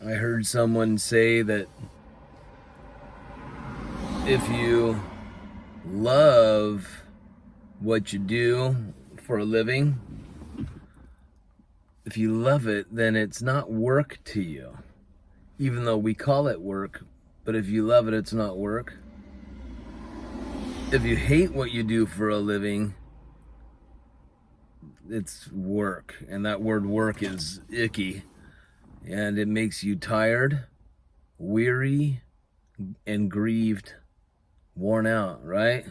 I heard someone say that if you love what you do for a living, if you love it, then it's not work to you. Even though we call it work, but if you love it, it's not work. If you hate what you do for a living, it's work. And that word work is icky. And it makes you tired, weary, and grieved, worn out, right?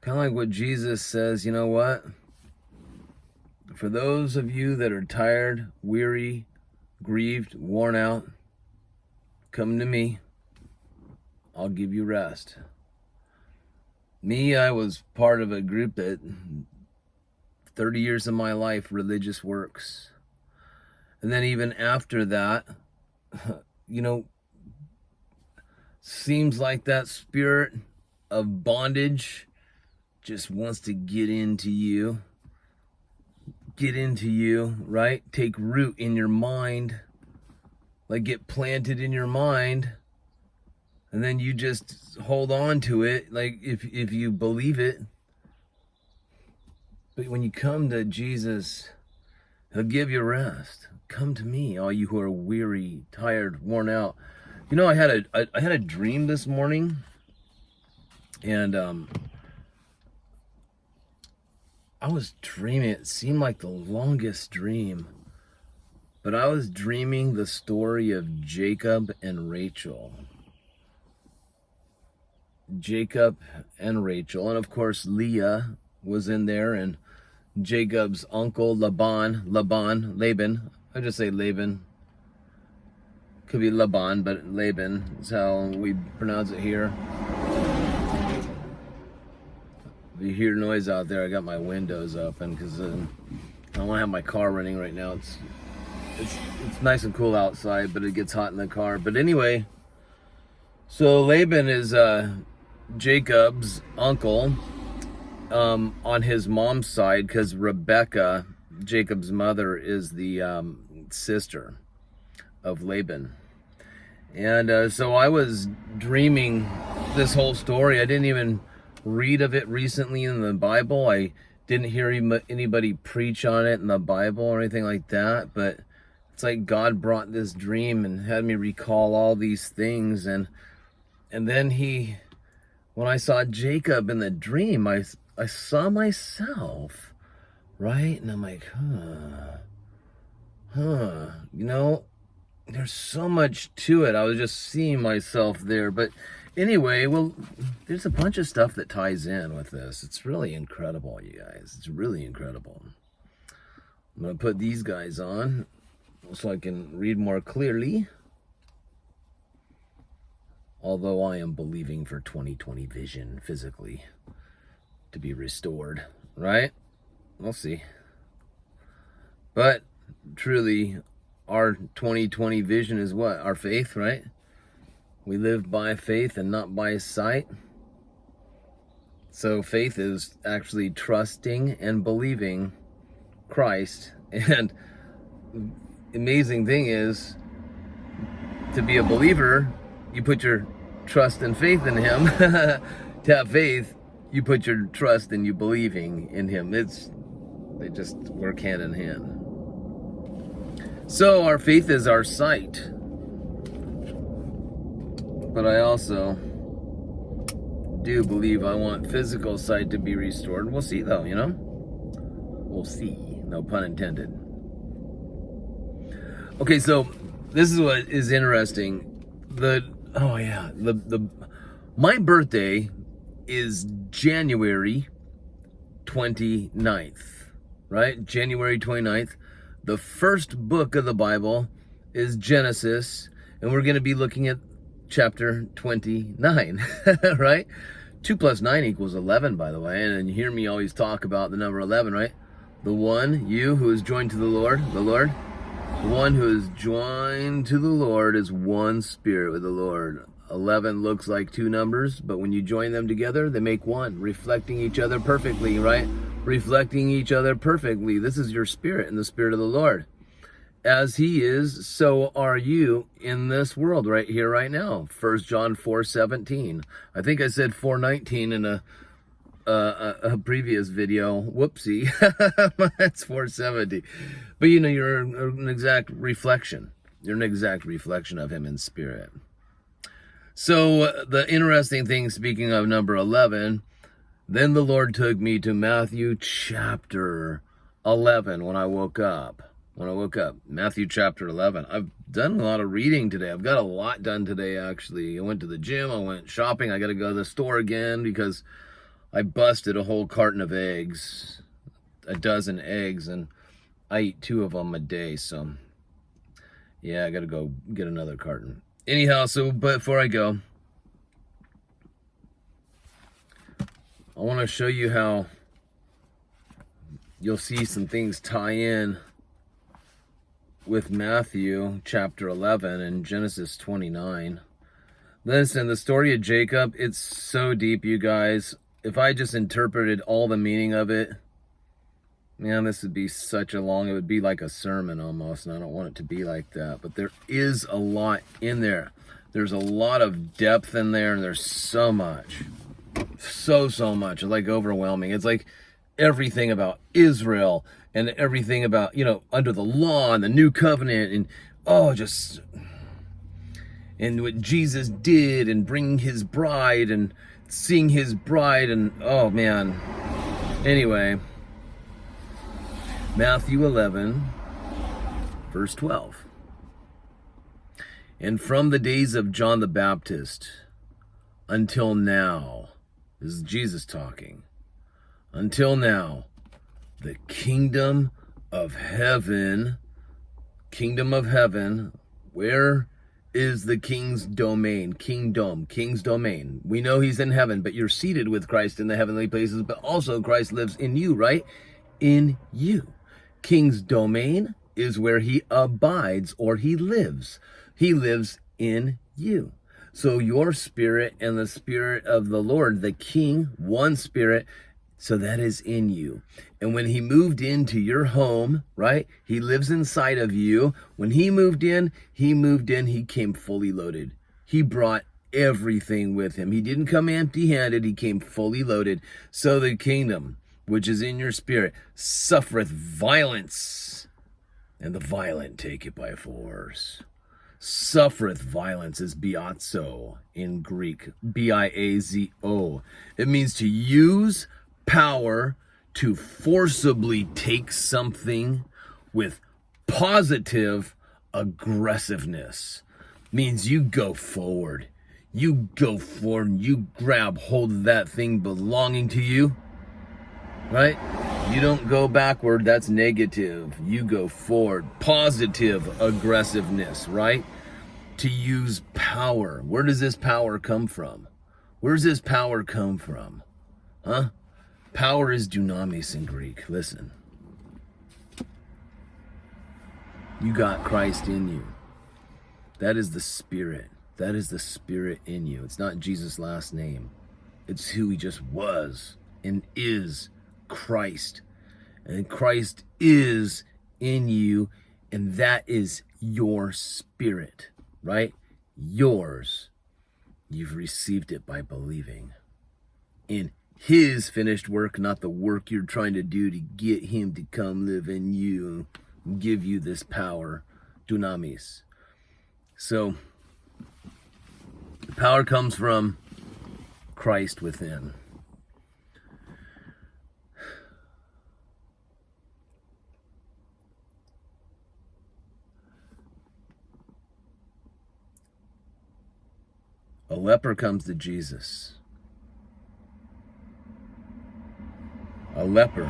Kind of like what Jesus says, you know what? For those of you that are tired, weary, grieved, worn out, come to me. I'll give you rest. Me, I was part of a group that 30 years of my life, religious works. And then even after that, seems like that spirit of bondage just wants to get into you, right? Take root in your mind, like get planted in your mind, and then you just hold on to it, like if you believe it. But when you come to Jesus, He'll give you rest. Come to me, all you who are weary, tired, worn out. I had a dream this morning, and I was dreaming. It seemed like the longest dream, but I was dreaming the story of Jacob and Rachel. Jacob and Rachel, and of course Leah was in there, and Jacob's uncle Laban. I just say Laban. Could be Laban, but Laban is how we pronounce it here. If you hear noise out there, I got my windows open because I don't want to have my car running right now. It's nice and cool outside, but it gets hot in the car. But anyway, so Laban is Jacob's uncle on his mom's side, because Rebecca, Jacob's mother, is the sister of Laban. And so I was dreaming this whole story. I didn't even read of it recently in the Bible. I didn't hear anybody preach on it in the Bible or anything like that, but it's like God brought this dream and had me recall all these things. And then when I saw Jacob in the dream, I saw myself, right? And I'm like, there's so much to it. I was just seeing myself there. But anyway, well, there's a bunch of stuff that ties in with this. It's really incredible, you guys. It's really incredible. I'm going to put these guys on so I can read more clearly. Although I am believing for 20/20 vision physically to be restored, right? We'll see. But truly, our 20/20 vision is what? Our faith, right? We live by faith and not by sight. So faith is actually trusting and believing Christ. And the amazing thing is, to be a believer, you put your trust and faith in Him. To have faith, you put your trust in you believing in Him. They just work hand in hand. So our faith is our sight. But I also do believe I want physical sight to be restored. We'll see though, We'll see. No pun intended. Okay, so this is what is interesting. My birthday is January 29th, right? January 29th. The first book of the Bible is Genesis, and we're going to be looking at chapter 29, right? 2 + 9 = 11, by the way. And you hear me always talk about the number 11, right? The one, you who is joined to the Lord. The one who is joined to the Lord is one spirit with the Lord. 11 looks like two numbers, but when you join them together, they make one, reflecting each other perfectly, right? Reflecting each other perfectly. This is your spirit and the Spirit of the Lord. as he is, so are you in this world right here, right now. 1 John 4:17. I think I said 4:19 in a previous video. Whoopsie. That's 4:70. But you know, you're an exact reflection. You're an exact reflection of him in spirit. So the interesting thing, speaking of number 11, then the Lord took me to Matthew chapter 11 when I woke up. Matthew chapter 11. I've done a lot of reading today. I've got a lot done today, actually. I went to the gym. I went shopping. I got to go to the store again because I busted a whole carton of eggs, a dozen eggs, and I eat 2 of them a day. So, yeah, I got to go get another carton. Anyhow, but before I go, I want to show you how you'll see some things tie in with Matthew chapter 11 and Genesis 29. Listen, the story of Jacob, it's so deep, you guys. If I just interpreted all the meaning of it, man, this would be it would be like a sermon almost, and I don't want it to be like that. But there is a lot in there. There's a lot of depth in there, and there's so much. So much. It's like overwhelming. It's like everything about Israel and everything about, under the law and the new covenant and, and what Jesus did and bringing his bride and seeing his bride and, oh man. Anyway, Matthew 11, verse 12. And from the days of John the Baptist until now, this is Jesus talking, until now, the kingdom of heaven, where is the king's domain? King's domain. We know he's in heaven, but you're seated with Christ in the heavenly places, but also Christ lives in you, right? In you. King's domain is where he abides or he lives. He lives in you. So your spirit and the spirit of the Lord, the King, one spirit, so that is in you. And when he moved into your home, right? He lives inside of you. When he moved in, he came fully loaded. He brought everything with him. He didn't come empty-handed. He came fully loaded. So the kingdom, which is in your spirit, suffereth violence, and the violent take it by force. Suffereth violence is biazo in Greek, B-I-A-Z-O. It means to use power to forcibly take something with positive aggressiveness. Means you go forward. You grab hold of that thing belonging to you, right? You don't go backward, that's negative. You go forward. Positive aggressiveness, right? To use power. Where does this power come from? Where does this power come from? Huh? Power is dunamis in Greek. Listen. You got Christ in you. That is the Spirit. That is the Spirit in you. It's not Jesus' last name. It's who he just was and is, Christ. And Christ is in you, and that is your spirit, right? Yours. You've received it by believing in his finished work, not the work you're trying to do to get him to come live in you and give you this power, dunamis. So, the power comes from Christ within. A leper comes to Jesus. A leper.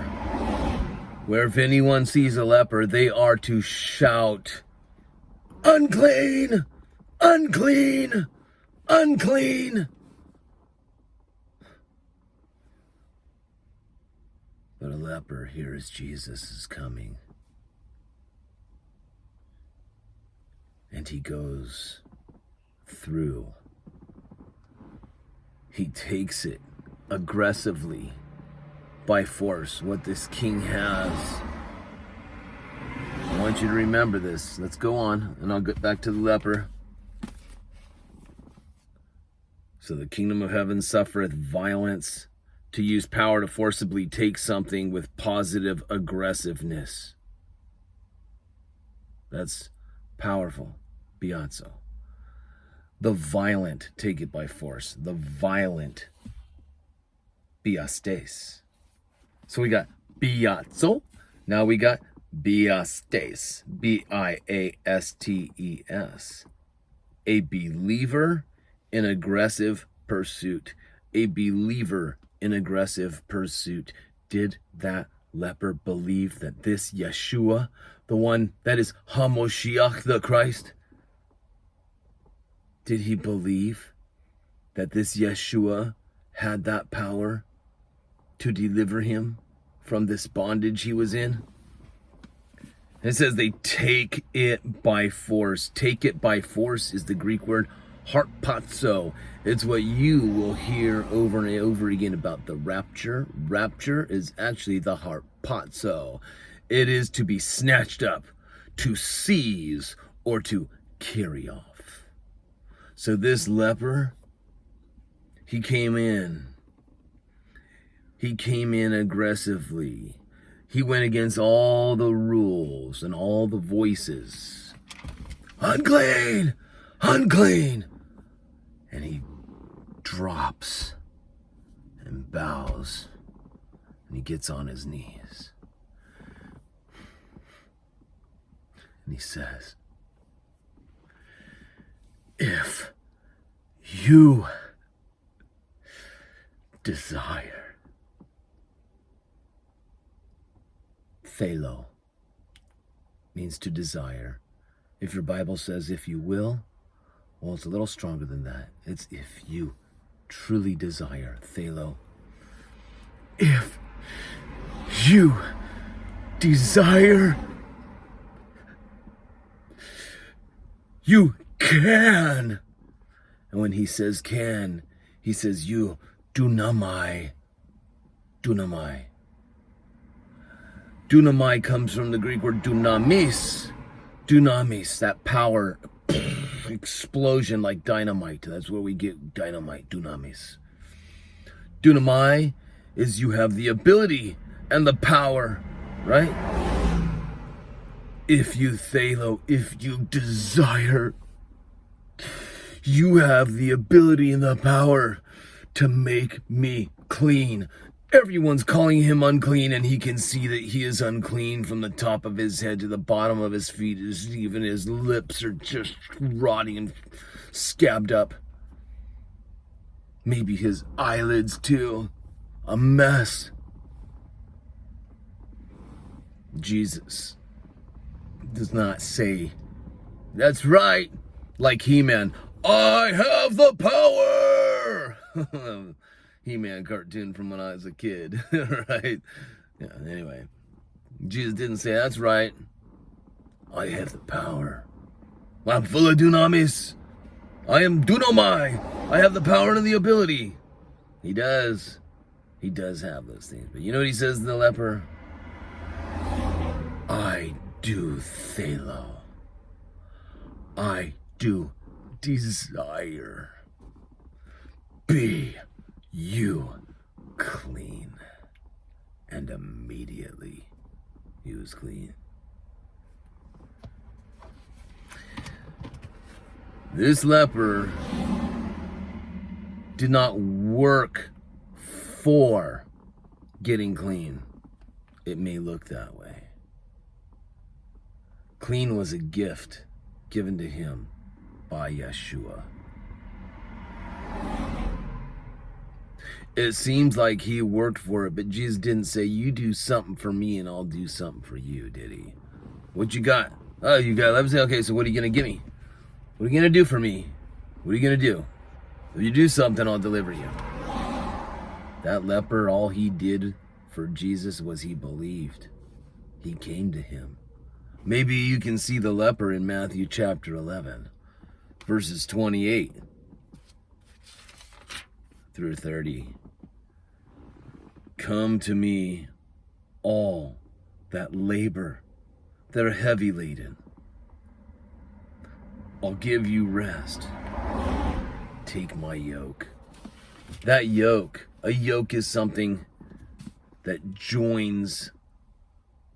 Where if anyone sees a leper, they are to shout, "Unclean! Unclean! Unclean!" But a leper hears Jesus is coming. And he goes through. He takes it aggressively by force, what this king has. want you to remember this. Let's go on, and I'll get back to the leper. So the kingdom of heaven suffereth violence, to use power to forcibly take something with positive aggressiveness. That's powerful. Biazzo. The violent take it by force. The violent. Biastes. So we got biazzo. Now we got biastes. B-I-A-S-T-E-S. A believer in aggressive pursuit. A believer in aggressive pursuit. Did that leper believe that this Yeshua, the one that is HaMoshiach, the Christ, did he believe that this Yeshua had that power to deliver him from this bondage he was in? It says they take it by force. Take it by force is the Greek word harpazo. It's what you will hear over and over again about the rapture. Rapture is actually the harpazo. It is to be snatched up, to seize, or to carry off. So this leper, he came in. He came in aggressively. He went against all the rules and all the voices. Unclean! Unclean! And he drops and bows. And he gets on his knees. And he says, if you desire, thelo means to desire. If your Bible says if you will, well, it's a little stronger than that. It's if you truly desire, thelo. If you desire, you can. And when he says can, he says you, dunamai. Dunamai. Dunamai comes from the Greek word dunamis. Dunamis, that power, explosion like dynamite. That's where we get dynamite, dunamis. Dunamai is you have the ability and the power, right? If you thelo, if you desire, you have the ability and the power to make me clean. Everyone's calling him unclean, and he can see that he is unclean from the top of his head to the bottom of his feet. Even his lips are just rotting and scabbed up. Maybe his eyelids too. A mess. Jesus does not say, that's right, like He-Man, I have the power! He-Man cartoon from when I was a kid, right? Yeah, anyway, Jesus didn't say, that's right, I have the power. I'm full of dunamis. I am dunomai. I have the power and the ability. He does. He does have those things. But you know what he says to the leper? I do thelo. I do desire. Be you clean. And immediately he was clean. This leper did not work for getting clean. It may look that way. Clean was a gift given to him by Yeshua. It seems like he worked for it, but Jesus didn't say, you do something for me and I'll do something for you, did he? What you got? Oh, you got, let me say, okay, so what are you going to give me? What are you going to do for me? What are you going to do? If you do something, I'll deliver you. That leper, all he did for Jesus was he believed. He came to him. Maybe you can see the leper in Matthew chapter 11, verses 28 through 30. Come to me, all that labor, that are heavy laden. I'll give you rest. Take my yoke. That yoke, a yoke is something that joins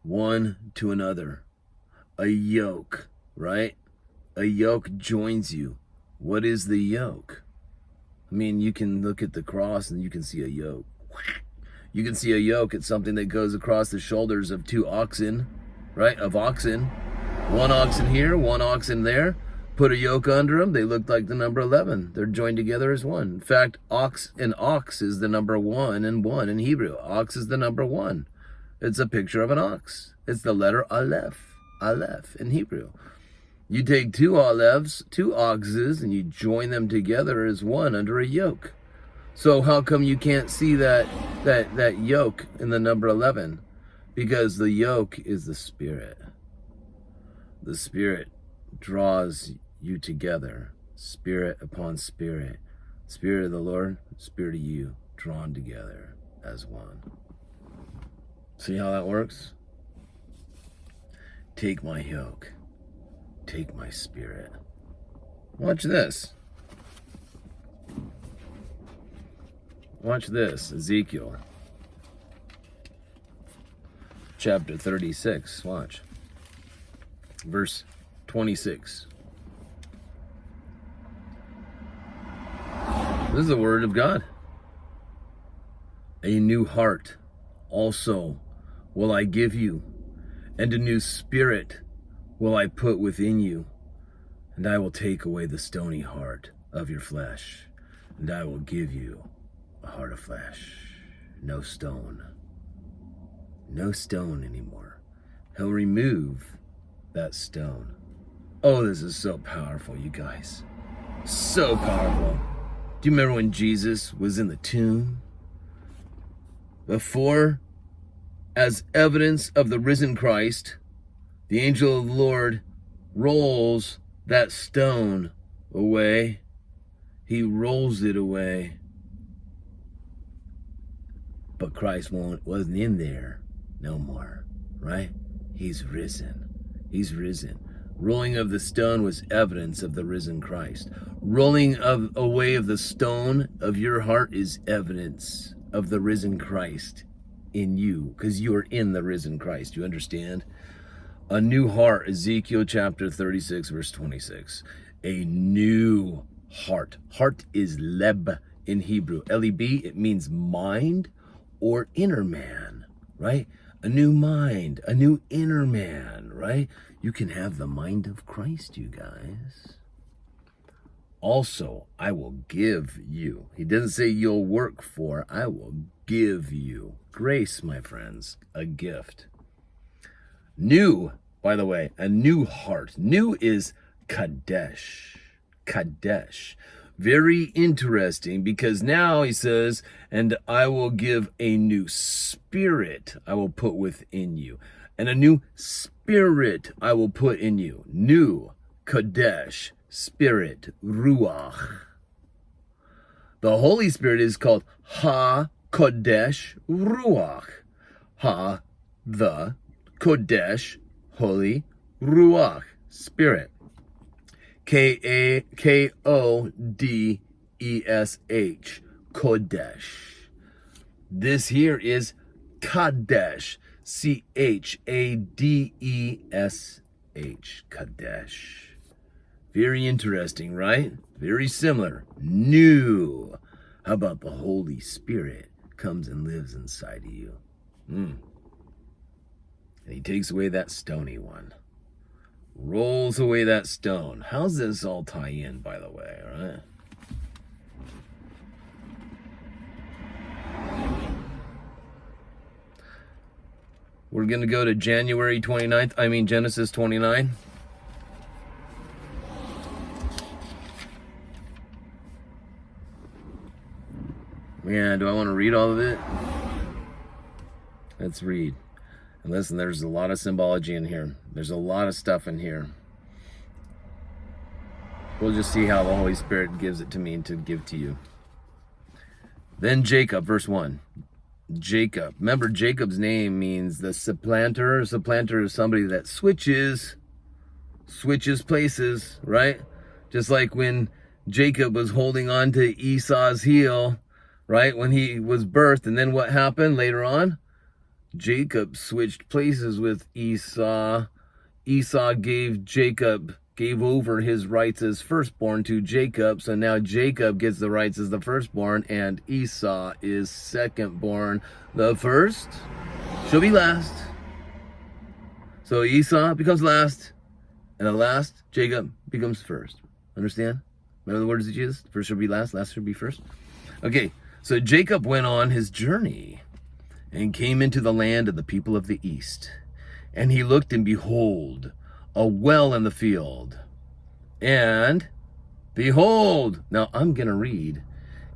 one to another. A yoke, right? A yoke joins you. What is the yoke? I mean, you can look at the cross and you can see a yoke. You can see a yoke. It's something that goes across the shoulders of two oxen, right? Of oxen. One oxen here, one oxen there. Put a yoke under them. They look like the number 11. They're joined together as one. In fact, ox is the number one in Hebrew. Ox is the number 1. It's a picture of an ox. It's the letter Aleph in Hebrew. You take two oxes, and you join them together as one under a yoke. So how come you can't see that yoke in the number 11? Because the yoke is the Spirit. The Spirit draws you together, spirit upon spirit. Spirit of the Lord, Spirit of you, drawn together as one. See how that works? Take my yoke. Take my spirit. Watch this. Watch this. Ezekiel. Chapter 36. Watch. Verse 26. This is the word of God. A new heart also will I give you, and a new spirit will I put within you, and I will take away the stony heart of your flesh, and I will give you a heart of flesh. No stone. No stone anymore. He'll remove that stone. Oh, this is so powerful, you guys. So powerful. Do you remember when Jesus was in the tomb? Before, as evidence of the risen Christ, the angel of the Lord rolls that stone away. He rolls it away. But Christ wasn't in there no more, right? He's risen. He's risen. Rolling of the stone was evidence of the risen Christ. Rolling away of the stone of your heart is evidence of the risen Christ in you, because you are in the risen Christ. You understand? A new heart, Ezekiel chapter 36, verse 26. A new heart. Heart is leb in Hebrew. L-E-B, it means mind or inner man, right? A new mind, a new inner man, right? You can have the mind of Christ, you guys. Also, I will give you. He doesn't say you'll work for. I will give you. Grace, my friends, a gift. New, by the way, a new heart. New is Kadesh. Kadesh. Very interesting, because now he says, and I will give a new spirit I will put within you. And a new spirit I will put in you. New, Kadesh, spirit, Ruach. The Holy Spirit is called Ha-Kodesh Ruach. Ha, the, Kodesh, holy, Ruach, spirit. K-A-K-O-D-E-S-H, Kodesh. This here is Kadesh, C-H-A-D-E-S-H, Kadesh. Very interesting, right? Very similar. New. How about the Holy Spirit comes and lives inside of you? And he takes away that stony one. Rolls away that stone. How's this all tie in, by the way, all right? We're going to go to Genesis 29. Man, do I want to read all of it? Let's read. And listen, there's a lot of symbology in here. There's a lot of stuff in here. We'll just see how the Holy Spirit gives it to me and to give to you. Then Jacob, verse 1. Jacob. Remember, Jacob's name means the supplanter. Supplanter is somebody that switches places, right? Just like when Jacob was holding on to Esau's heel, right? When he was birthed. And then what happened later on? Jacob switched places with Esau. Esau gave over his rights as firstborn to Jacob. So now Jacob gets the rights as the firstborn, and Esau is secondborn. The first shall be last. So Esau becomes last, and the last, Jacob, becomes first. Understand? Remember the words of Jesus? First shall be last shall be first. Okay, so Jacob went on his journey and came into the land of the people of the east. And he looked, and behold, a well in the field. And behold, now I'm going to read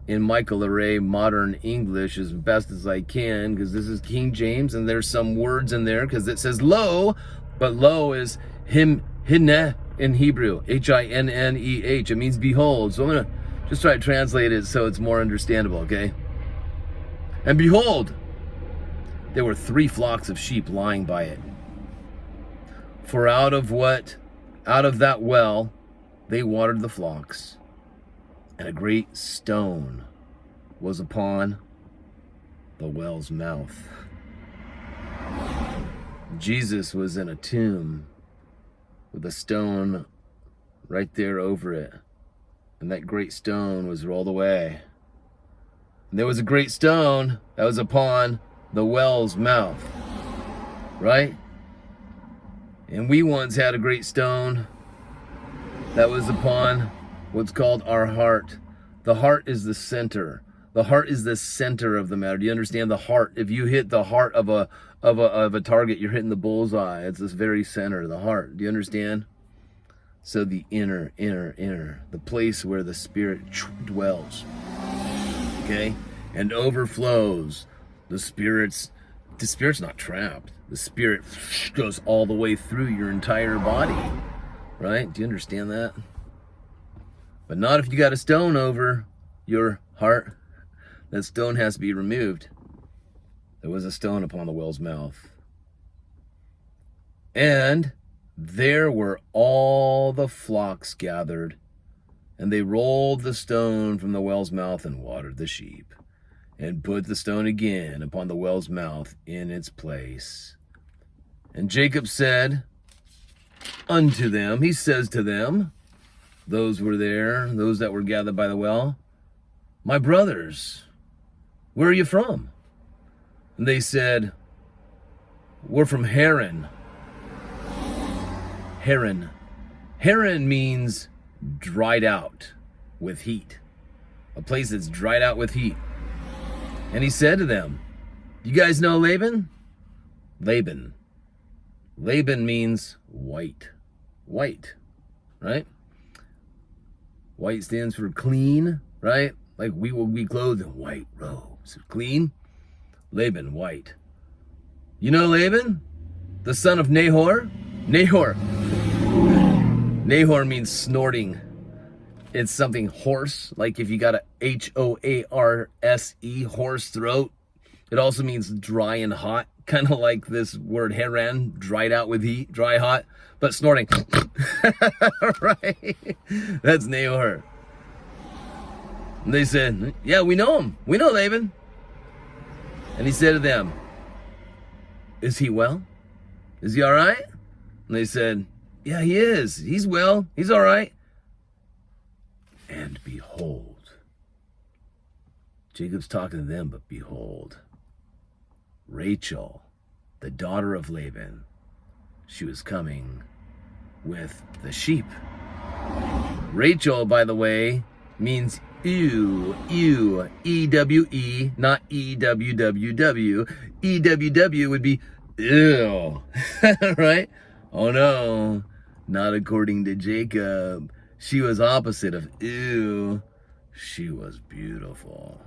in Michael Lehre Modern English as best as I can, because this is King James, and there's some words in there, because it says lo, but lo is hineh in Hebrew, Hinneh. It means behold. So I'm going to just try to translate it so it's more understandable, okay? And behold, there were 3 flocks of sheep lying by it. For out of that well, they watered the flocks, and a great stone was upon the well's mouth. Jesus was in a tomb with a stone right there over it, and that great stone was rolled away. And there was a great stone that was upon the well's mouth, right? And we once had a great stone that was upon what's called our heart. The heart is the center. The heart is the center of the matter. Do you understand? The heart. If you hit the heart of a target, you're hitting the bullseye. It's this very center, the heart. Do you understand? So the inner, the place where the Spirit dwells, okay, and overflows. The Spirit's not trapped. The Spirit goes all the way through your entire body, right? Do you understand that? But not if you got a stone over your heart. That stone has to be removed. There was a stone upon the well's mouth. And there were all the flocks gathered, and they rolled the stone from the well's mouth and watered the sheep, and put the stone again upon the well's mouth in its place. And Jacob said unto them, he says to them, those were there, those that were gathered by the well, my brothers, where are you from? And they said, we're from Haran. Haran. Haran means dried out with heat. A place that's dried out with heat. And he said to them, you guys know Laban? Laban. Laban means white. White, right? White stands for clean, right? Like we will be clothed in white robes. Clean. Laban, white. You know Laban? The son of Nahor? Nahor. Nahor means snorting. It's something hoarse, like if you got a H-O-A-R-S-E, hoarse throat. It also means dry and hot, kind of like this word Haran, dried out with heat, dry, hot, but snorting. Right? That's Nahor. And they said, yeah, we know him. We know Laban. And he said to them, is he well? Is he all right? And they said, yeah, he is. He's well. He's all right. And behold, Jacob's talking to them, but behold, Rachel, the daughter of Laban, she was coming with the sheep. Rachel, by the way, means ewe, E-W-E, not E-W-W-W. E-W-W would be ew, right? Oh no, not according to Jacob. She was opposite of ew. She was beautiful.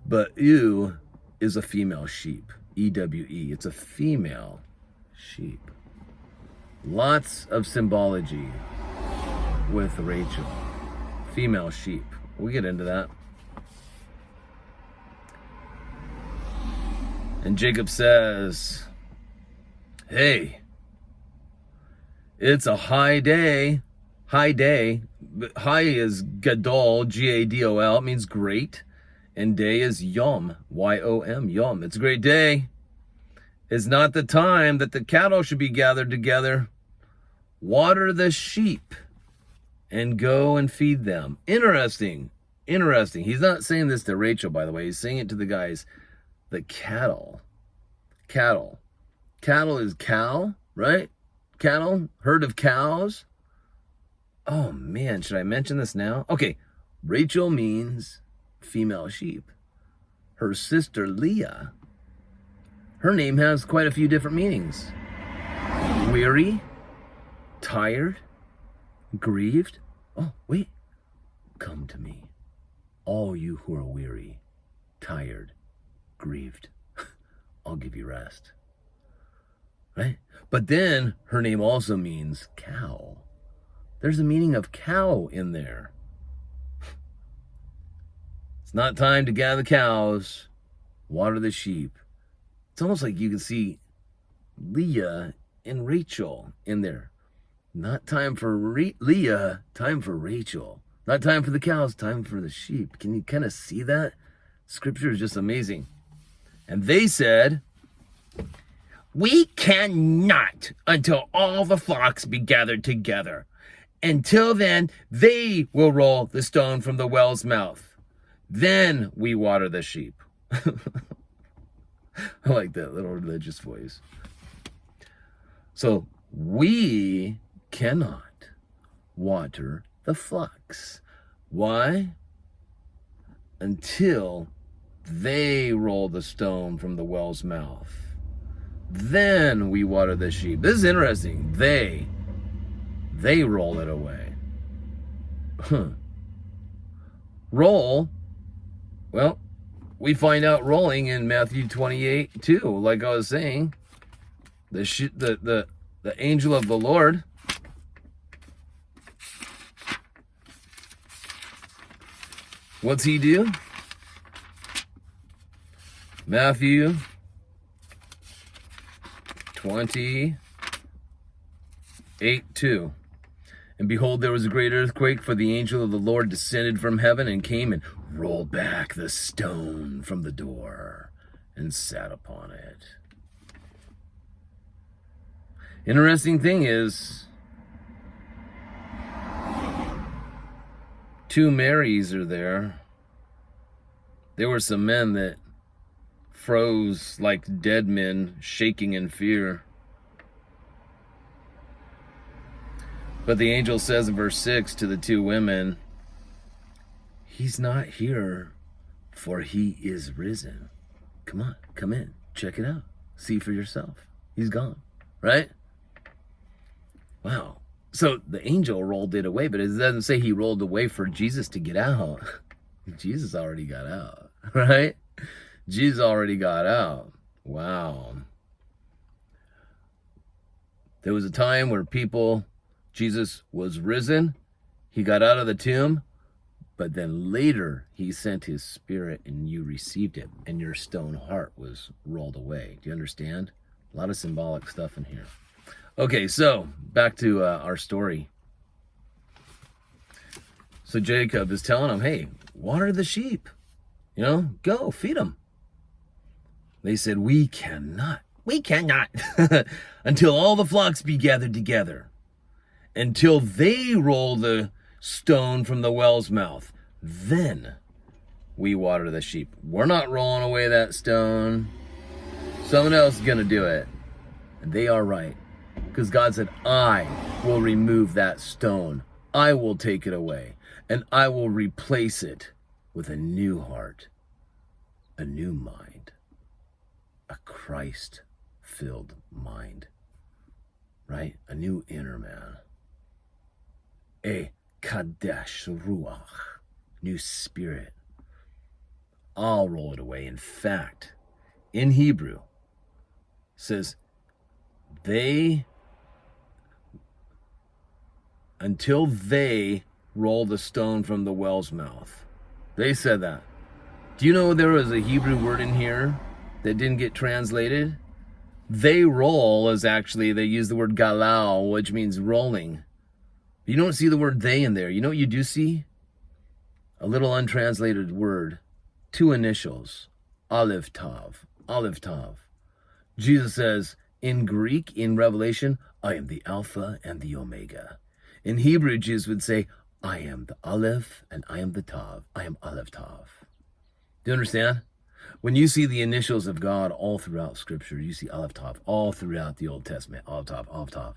But ewe is a female sheep. E-W-E. It's a female sheep. Lots of symbology with Rachel. Female sheep. We'll get into that. And Jacob says, hey, it's a high day. High day. High is gadol, G-A-D-O-L. It means great. And day is yom, Y-O-M, yom. It's a great day. It's not the time that the cattle should be gathered together. Water the sheep and go and feed them. Interesting. Interesting. He's not saying this to Rachel, by the way. He's saying it to the guys. The cattle. Cattle. Cattle is cow, right? Cattle, herd of cows. Oh man, should I mention this now? Okay, Rachel means female sheep. Her sister Leah, her name has quite a few different meanings. Weary, tired, grieved. Oh, wait. Come to me, all you who are weary, tired, grieved. I'll give you rest. Right? But then her name also means cow. There's a meaning of cow in there. It's not time to gather cows, water the sheep. It's almost like you can see Leah and Rachel in there. Not time for Leah, time for Rachel. Not time for the cows, time for the sheep. Can you kind of see that? Scripture is just amazing. And they said, we cannot until all the flocks be gathered together. Until then, they will roll the stone from the well's mouth. Then we water the sheep. I like that little religious voice. So we cannot water the flocks. Why? Until they roll the stone from the well's mouth. Then we water the sheep. This is interesting. They roll it away. Roll. Well, we find out rolling in Matthew 28 too. Like I was saying, the angel of the Lord what's he do? Matthew 28:2. And behold, there was a great earthquake, for the angel of the Lord descended from heaven and came and rolled back the stone from the door and sat upon it. Interesting thing is, two Marys are there. There were some men that froze like dead men, shaking in fear. But the angel says in verse 6 to the two women, he's not here, for he is risen. Come on, come in, check it out, see for yourself. He's gone, right? Wow. So the angel rolled it away, but it doesn't say he rolled away for Jesus to get out. Jesus already got out, right? Jesus already got out. Wow. There was a time where Jesus was risen. He got out of the tomb, but then later he sent his spirit and you received it and your stone heart was rolled away. Do you understand? A lot of symbolic stuff in here. Okay, so back to our story. So Jacob is telling him, hey, water the sheep. Go feed them. They said, we cannot until all the flocks be gathered together, until they roll the stone from the well's mouth. Then we water the sheep. We're not rolling away that stone. Someone else is going to do it. And they are right. Because God said, I will remove that stone. I will take it away. And I will replace it with a new heart, a new mind, a Christ-filled mind, right? A new inner man. A Kadesh Ruach, new spirit. I'll roll it away. In fact, in Hebrew, it says, until they roll the stone from the well's mouth. They said that. Do you know there was a Hebrew word in here that didn't get translated. They roll is actually, they use the word galau, which means rolling. You don't see the word they in there. You know what you do see? A little untranslated word. 2 initials. Aleph Tav. Aleph Tav. Jesus says, in Greek, in Revelation, I am the Alpha and the Omega. In Hebrew, Jesus would say, I am the Aleph and I am the Tav. I am Aleph Tav. Do you understand? When you see the initials of God all throughout Scripture, you see Aleph Tav all throughout the Old Testament. Aleph Tav, Aleph Tav.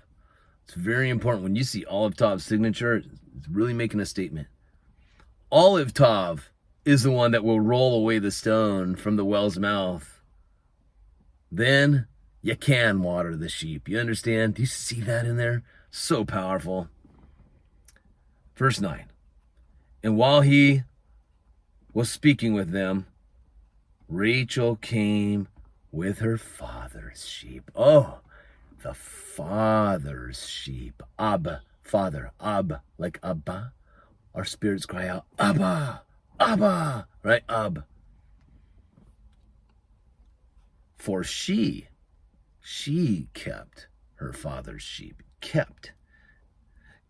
It's very important. When you see Aleph Tav's signature, it's really making a statement. Aleph Tav is the one that will roll away the stone from the well's mouth. Then you can water the sheep. You understand? Do you see that in there? So powerful. Verse 9. And while he was speaking with them, Rachel came with her father's sheep. Oh, the father's sheep. Ab, father. Ab, like Abba. Our spirits cry out, Abba, Abba, right? Ab. For she kept her father's sheep. Kept.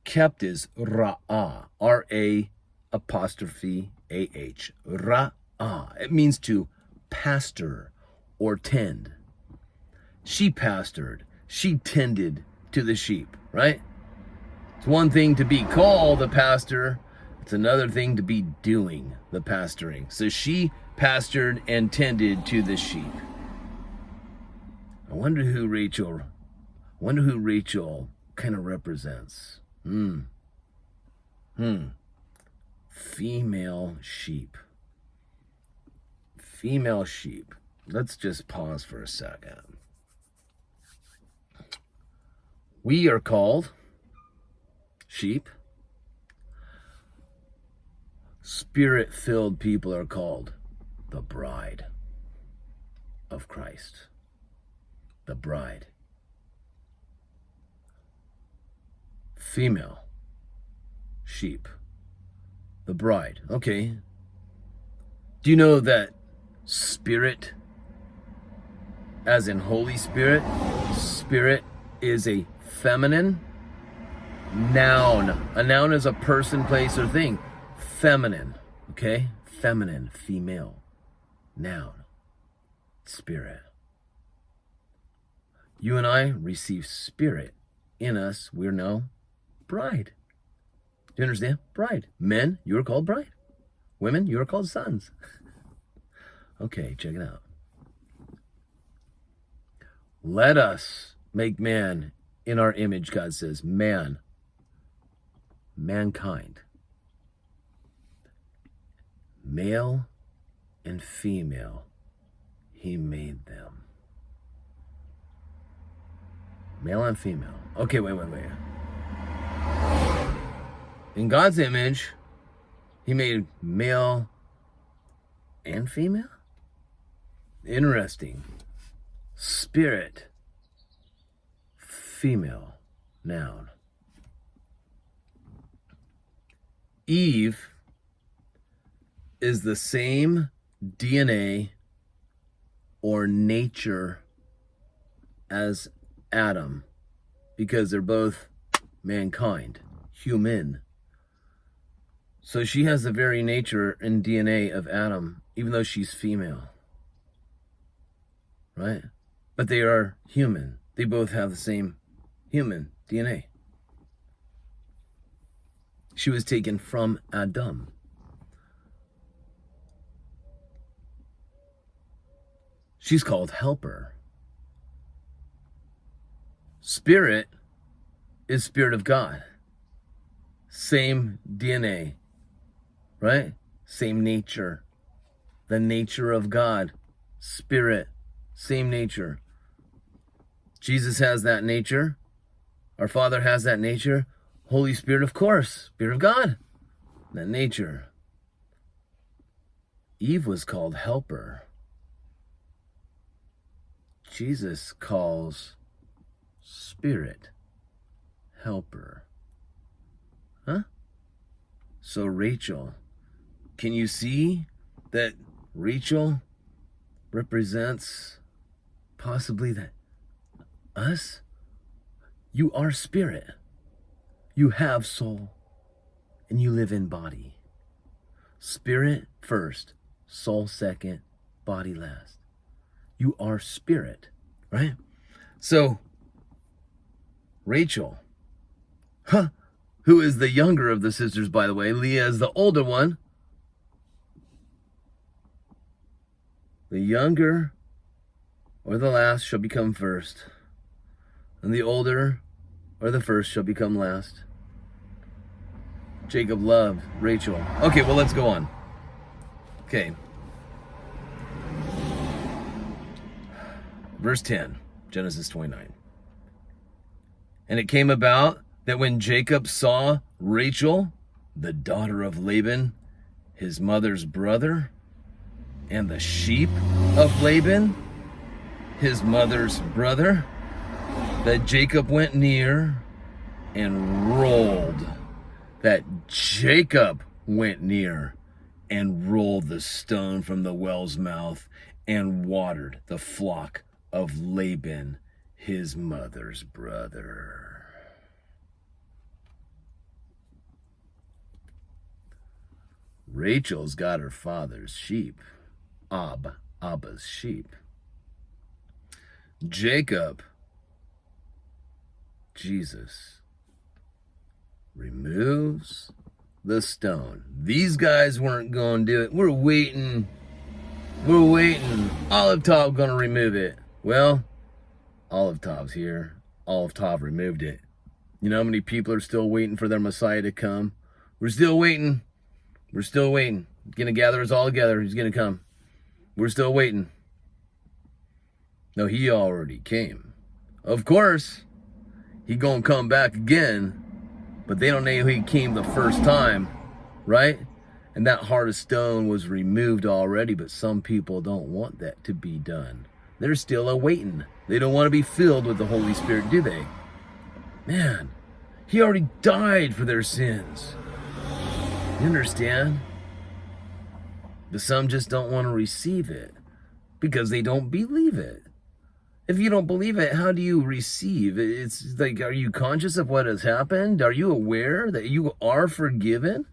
Kept is ra'ah. R-A apostrophe A-H. Ra'ah. It means to pastor or tend. She pastored. She tended to the sheep, right? It's one thing to be called a pastor. It's another thing to be doing the pastoring. So she pastored and tended to the sheep. I wonder who Rachel kind of represents. Female sheep. Female sheep. Let's just pause for a second. We are called sheep. Spirit-filled people are called the bride of Christ. The bride. Female sheep. The bride. Okay. Do you know that spirit, as in Holy Spirit, spirit is a feminine noun. A noun is a person, place, or thing. Feminine. Okay? Feminine, female. Noun. Spirit. You and I receive spirit in us. We're now bride. Do you understand? Bride. Men, you are called bride. Women, you are called sons. Okay, check it out. Let us make man in our image, God says. Man. Mankind. Male and female, he made them. Male and female. Okay, wait. In God's image, he made male and female? Interesting. Spirit, female, noun. Eve is the same DNA or nature as Adam, because they're both mankind, human. So she has the very nature and DNA of Adam, even though she's female. Right? But they are human. They both have the same human DNA. She was taken from Adam. She's called helper. Spirit is Spirit of God. Same DNA, right? Same nature. The nature of God. Spirit, same nature. Jesus has that nature. Our Father has that nature. Holy Spirit, of course. Spirit of God. That nature. Eve was called helper. Jesus calls Spirit helper. Huh? So Rachel, can you see that Rachel represents possibly that us. You are spirit. You have soul. And you live in body. Spirit first, soul second, body last. You are spirit, right? So, Rachel, who is the younger of the sisters, by the way. Leah is the older one. The younger or the last shall become first, and the older or the first shall become last. Jacob loved Rachel. Okay, well, let's go on. Okay. Verse 10, Genesis 29. And it came about that when Jacob saw Rachel, the daughter of Laban, his mother's brother, and the sheep of Laban, his mother's brother, that Jacob went near and rolled. That Jacob went near and rolled the stone from the well's mouth and watered the flock of Laban, his mother's brother. Rachel's got her father's sheep, Abba's sheep. Jacob, Jesus, removes the stone. These guys weren't going to do it. We're waiting. Olive Top going to remove it. Well, Olive Top's here. Olive Top removed it. You know how many people are still waiting for their Messiah to come? We're still waiting. He's going to gather us all together. He's going to come. We're still waiting. No, he already came. Of course, he going to come back again. But they don't know he came the first time, right? And that heart of stone was removed already, but some people don't want that to be done. They're still awaiting. They don't want to be filled with the Holy Spirit, do they? Man, he already died for their sins. You understand? But some just don't want to receive it because they don't believe it. If you don't believe it, how do you receive? It's like, are you conscious of what has happened? Are you aware that you are forgiven?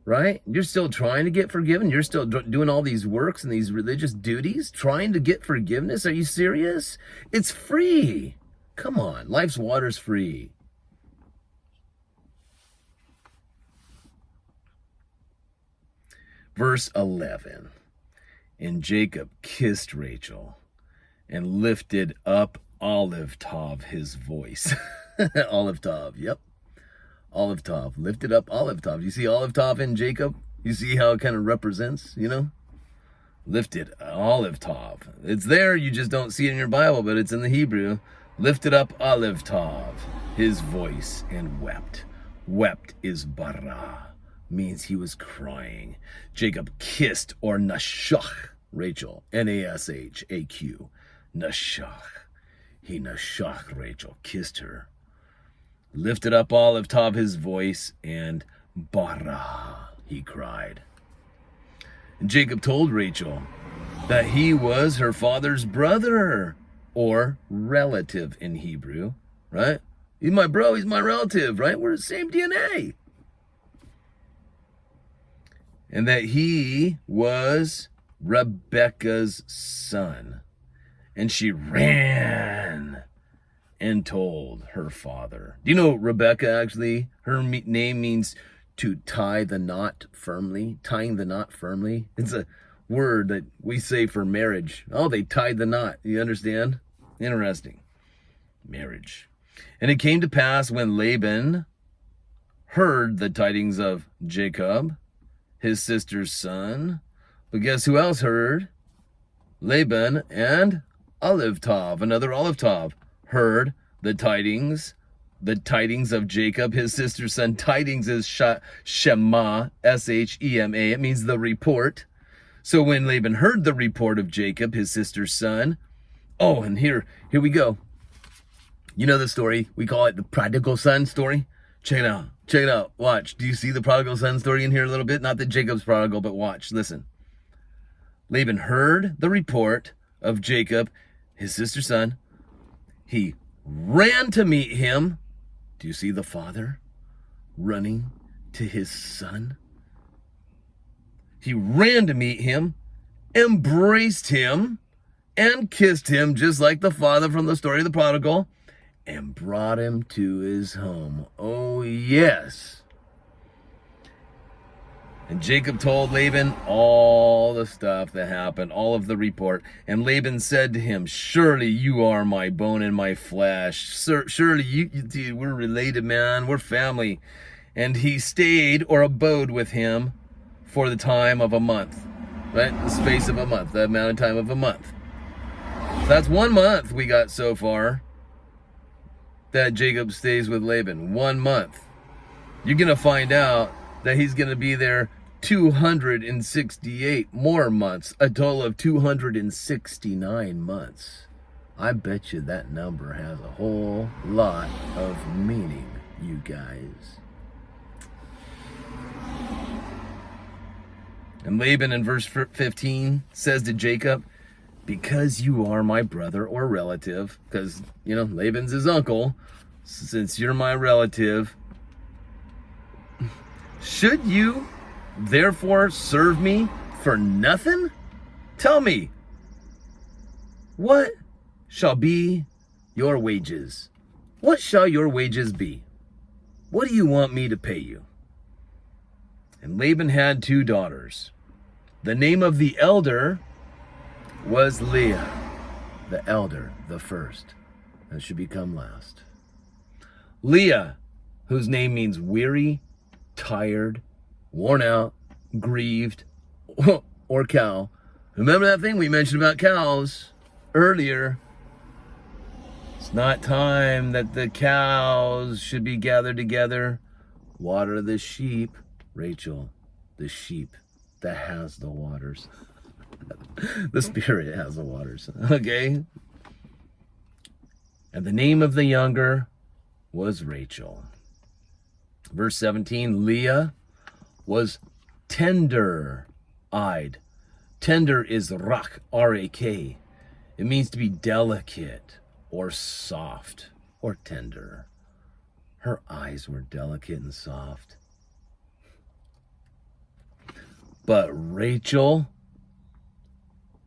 Right? You're still trying to get forgiven. You're still doing all these works and these religious duties, trying to get forgiveness. Are you serious? It's free. Come on. Life's water's free. Verse 11. And Jacob kissed Rachel and lifted up Olive Top, his voice. Olive Top, yep. Olive Top, lifted up Olive Top. You see Olive Top in Jacob? You see how it kind of represents, you know? Lifted Olive Top. It's there, you just don't see it in your Bible, but it's in the Hebrew. Lifted up Olive Top, his voice, and wept. Wept is bara, means he was crying. Jacob kissed or nashach Rachel, Nashaq. Nashach. He nashach Rachel, kissed her. Lifted up Olive Top his voice, and bara, he cried. And Jacob told Rachel that he was her father's brother, or relative in Hebrew, right? He's my bro, he's my relative, right? We're the same DNA. And that he was Rebekah's son. And she ran and told her father. Do you know Rebekah actually? Her name means to tie the knot firmly. Tying the knot firmly. It's a word that we say for marriage. Oh, they tied the knot. You understand? Interesting. Marriage. And it came to pass when Laban heard the tidings of Jacob, his sister's son. But guess who else heard? Laban and Olive Top, another Olive Top, heard the tidings of Jacob, his sister's son. Tidings is Shema, S-H-E-M-A. It means the report. So when Laban heard the report of Jacob, his sister's son, oh, and here we go. You know the story. We call it the prodigal son story. Check it out. Check it out. Watch. Do you see the prodigal son story in here a little bit? Not that Jacob's prodigal, but watch. Listen. Laban heard the report of Jacob, his sister's son. He ran to meet him. Do you see the father running to his son? He ran to meet him, embraced him, and kissed him just like the father from the story of the prodigal, and brought him to his home. Oh, yes. And Jacob told Laban all the stuff that happened, all of the report. And Laban said to him, surely you are my bone and my flesh. Surely dude, we're related, man. We're family. And he stayed or abode with him for the time of a month, right? The space of a month, the amount of time of a month. That's 1 month we got so far that Jacob stays with Laban. 1 month. You're going to find out that he's going to be there 268 more months, a total of 269 months. I bet you that number has a whole lot of meaning, you guys. And Laban in verse 15 says to Jacob, because you are my brother or relative, because, Laban's his uncle, since you're my relative, should you therefore serve me for nothing? Tell me, what shall be your wages? What shall your wages be? What do you want me to pay you? And Laban had 2 daughters. The name of the elder was Leah, the elder, the first, that should become last. Leah, whose name means weary, tired, worn out, grieved, or cow. Remember that thing we mentioned about cows earlier? It's not time that the cows should be gathered together. Water the sheep. Rachel, the sheep that has the waters. The Spirit has the waters. Okay? And the name of the younger was Rachel. Verse 17, Leah was tender-eyed. Tender is rak, R-A-K. It means to be delicate or soft or tender. Her eyes were delicate and soft. But Rachel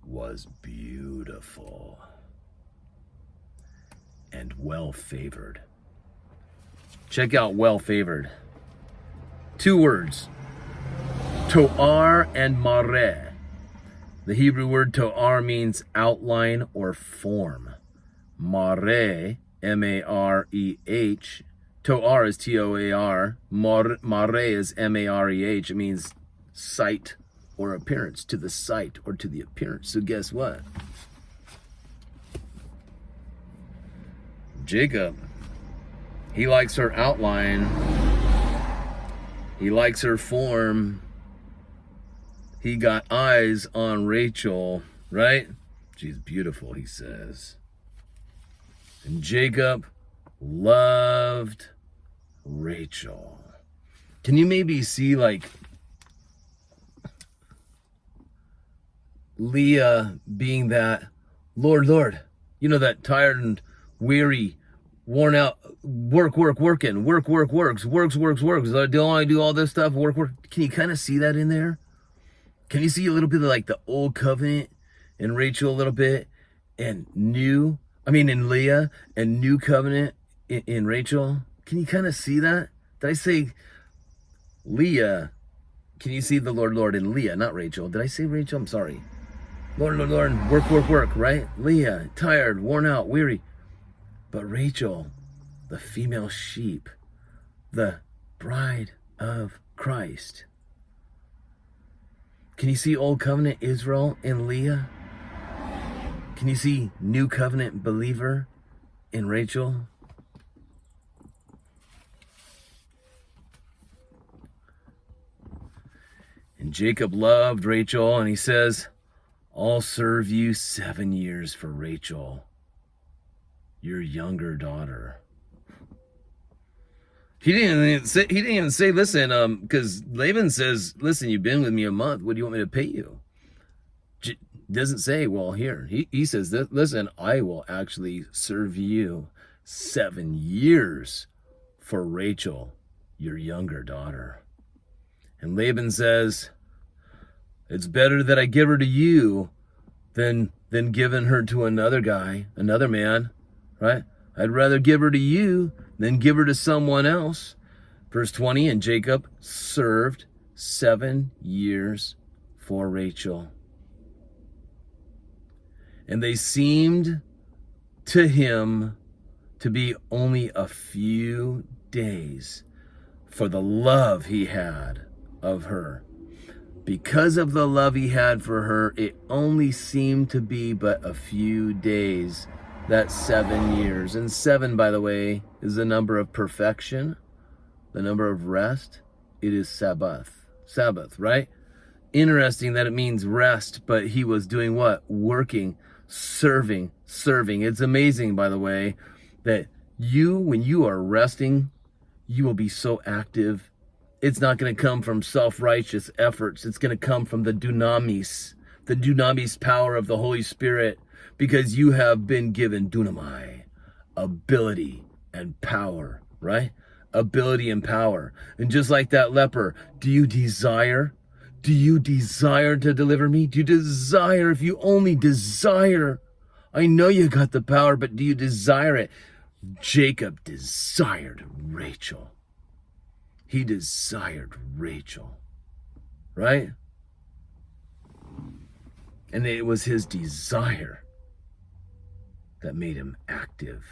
was beautiful and well-favored. Check out well-favored. 2 words, toar and mareh. The Hebrew word toar means outline or form. Mareh, M-A-R-E-H. Toar is T-O-A-R. Mareh is M-A-R-E-H. It means sight or appearance, to the sight or to the appearance. So guess what? Jacob, he likes her outline. He likes her form. He got eyes on Rachel, right? She's beautiful, he says. And Jacob loved Rachel. Can you maybe see like Leah being that, Lord, that tired and weary, worn out, works. Do I do all this stuff? Work. Can you kind of see that in there? Can you see a little bit of like the old covenant in Rachel a little bit, and in Leah, and new covenant in Rachel? Can you kind of see that? Did I say Leah? Can you see the Lord in Leah, not Rachel? Did I say Rachel? I'm sorry. Lord, work, right? Leah, tired, worn out, weary. But Rachel, the female sheep, the bride of Christ. Can you see Old Covenant Israel in Leah? Can you see New Covenant believer in Rachel? And Jacob loved Rachel, and he says, I'll serve you 7 years for Rachel, your younger daughter. He didn't even say, listen, because Laban says, listen, you've been with me a month. What do you want me to pay you? doesn't say, well, here. He says, listen, I will actually serve you 7 years for Rachel, your younger daughter. And Laban says, it's better that I give her to you than giving her to another guy, another man, right? I'd rather give her to you than give her to someone else. Verse 20, and Jacob served 7 years for Rachel. And they seemed to him to be only a few days for the love he had of her. Because of the love he had for her, it only seemed to be but a few days, that 7 years. And 7, by the way, is the number of perfection, the number of rest. It is Sabbath, right? Interesting that it means rest, but he was doing what? Working, serving. It's amazing, by the way, that when you are resting, you will be so active. It's not going to come from self-righteous efforts. It's going to come from the dunamis power of the Holy Spirit, because you have been given dunamai, ability and power, right? Ability and power. And just like that leper, do you desire to deliver me? Do you desire? If you only desire, I know you got the power, but do you desire it? Jacob desired Rachel. He desired Rachel, right? And it was his desire that made him active.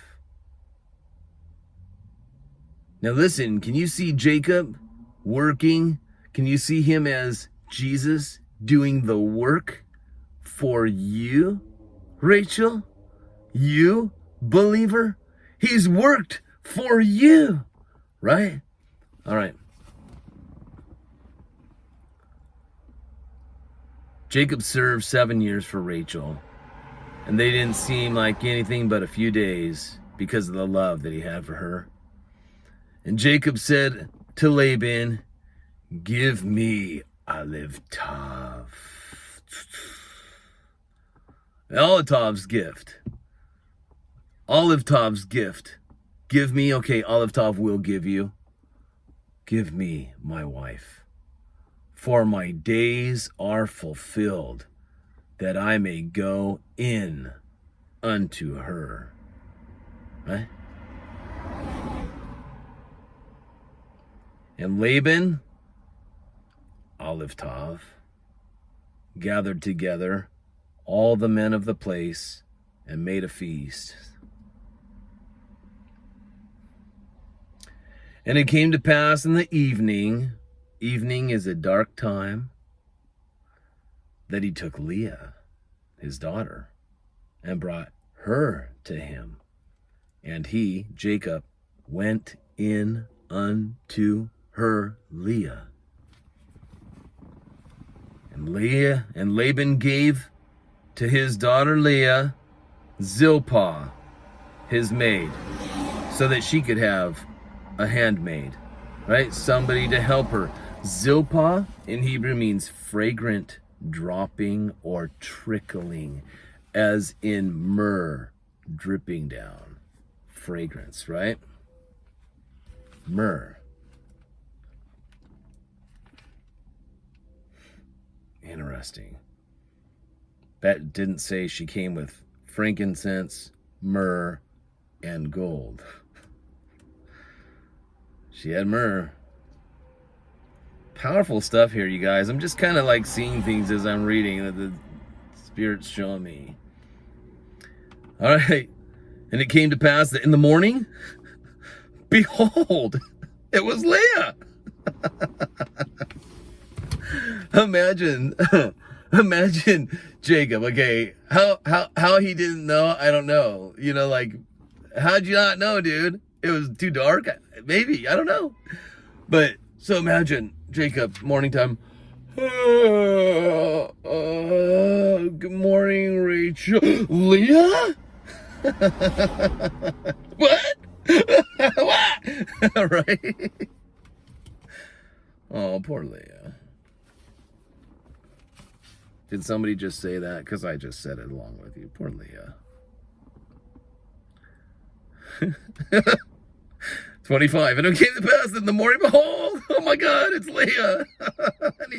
Now listen, can you see Jacob working? Can you see him as Jesus doing the work for you, Rachel? You, believer? He's worked for you, right? All right. Jacob served 7 years for Rachel, and they didn't seem like anything but a few days because of the love that he had for her. And Jacob said to Laban, give me olive tav. Olive gift. Olive tav's gift. Give me, okay, olive tav will give you. Give me my wife, for my days are fulfilled, that I may go in unto her. Right? And Laban, olive tav, gathered together all the men of the place and made a feast. And it came to pass in the evening is a dark time, that he took Leah, his daughter, and brought her to him. And he, Jacob, went in unto her, Leah. And Laban gave to his daughter Leah Zilpah, his maid, so that she could have a handmaid, right? Somebody to help her. Zilpah in Hebrew means fragrant, dropping, or trickling, as in myrrh dripping down. Fragrance, right? Myrrh. Interesting. That didn't say she came with frankincense, myrrh, and gold. She had myrrh. Powerful stuff here, you guys. I'm just kind of like seeing things as I'm reading that the Spirit's showing me. All right. And it came to pass that in the morning, behold, it was Leah. Imagine Jacob. Okay, how he didn't know, I don't know. You know, like, how'd you not know, dude? It was too dark? Maybe, I don't know. But, so imagine, Jacob, morning time. Good morning, Rachel. Leah? What? What? Right? Oh, poor Leah. Did somebody just say that? Because I just said it along with you. Poor Leah. 25. And it came to pass in the morning, behold, oh my God, it's Leah. And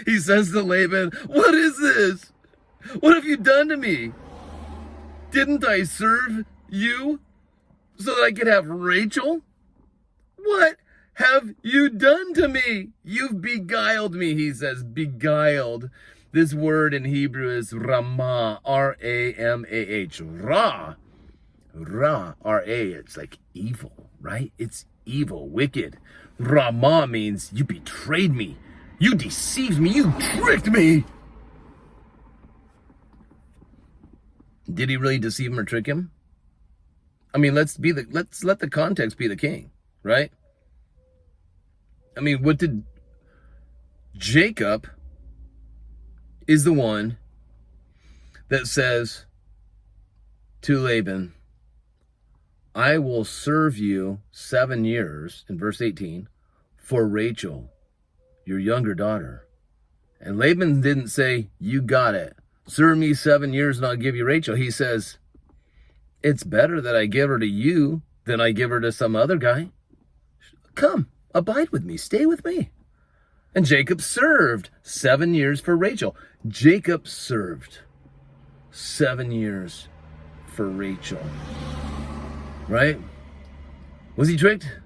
he says to Laban, what is this? What have you done to me? Didn't I serve you so that I could have Rachel? What have you done to me? You've beguiled me, he says, beguiled. This word in Hebrew is ramah, R-A-M-A-H, ra, R-A, it's like evil, right? It's evil, wicked. Ramah means you betrayed me, you deceived me, you tricked me. Did he really deceive him or trick him? I mean, let's let the context be the king, right? I mean, what did Jacob is the one that says to Laban, I will serve you 7 years, in verse 18, for Rachel, your younger daughter. And Laban didn't say, you got it. Serve me 7 years and I'll give you Rachel. He says, it's better that I give her to you than I give her to some other guy. Come, abide with me, stay with me. And Jacob served 7 years for Rachel. Jacob served 7 years for Rachel. Right? Was he tricked?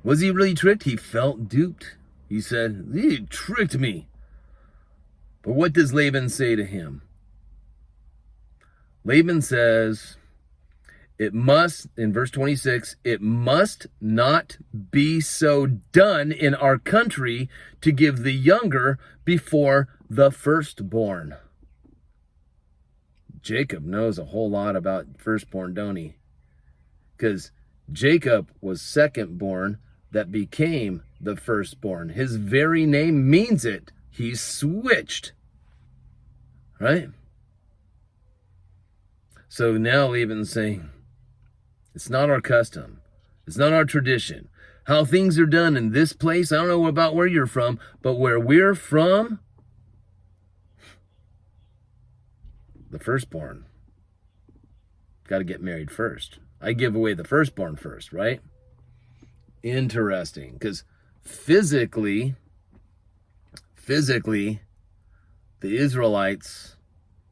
Was he really tricked? He felt duped. He said, he tricked me. But what does Laban say to him? Laban says, it must, in verse 26, it must not be so done in our country to give the younger before the firstborn. Jacob knows a whole lot about firstborn, don't he? Because Jacob was secondborn that became the firstborn. His very name means it. He's switched. Right? So now Laban's saying, it's not our custom. It's not our tradition. How things are done in this place, I don't know about where you're from, but where we're from, the firstborn got to get married first. I give away the firstborn first, right? Interesting, because physically, the Israelites,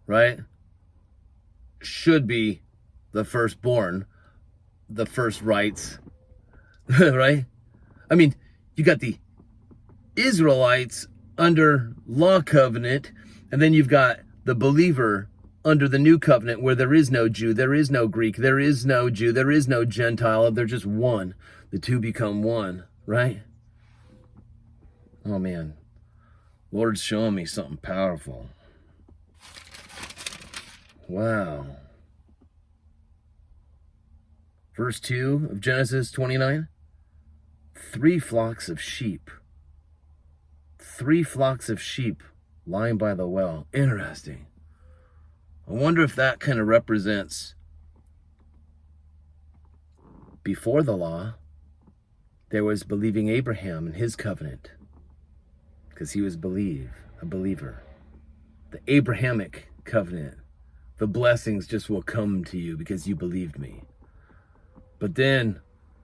right, should be the firstborn, the first rights, right? I mean, you got the Israelites under law covenant, and then you've got the believer under the new covenant where there is no Jew, there is no Greek, there is no Jew, there is no Gentile, they're just one. The two become one, right? Oh man, Lord's showing me something powerful. Wow. Verse 2 of Genesis 29. 3 flocks of sheep. 3 flocks of sheep lying by the well. Interesting. I wonder if that kind of represents before the law, there was believing Abraham and his covenant. Because he was a believer. The Abrahamic covenant. The blessings just will come to you because you believed me. But then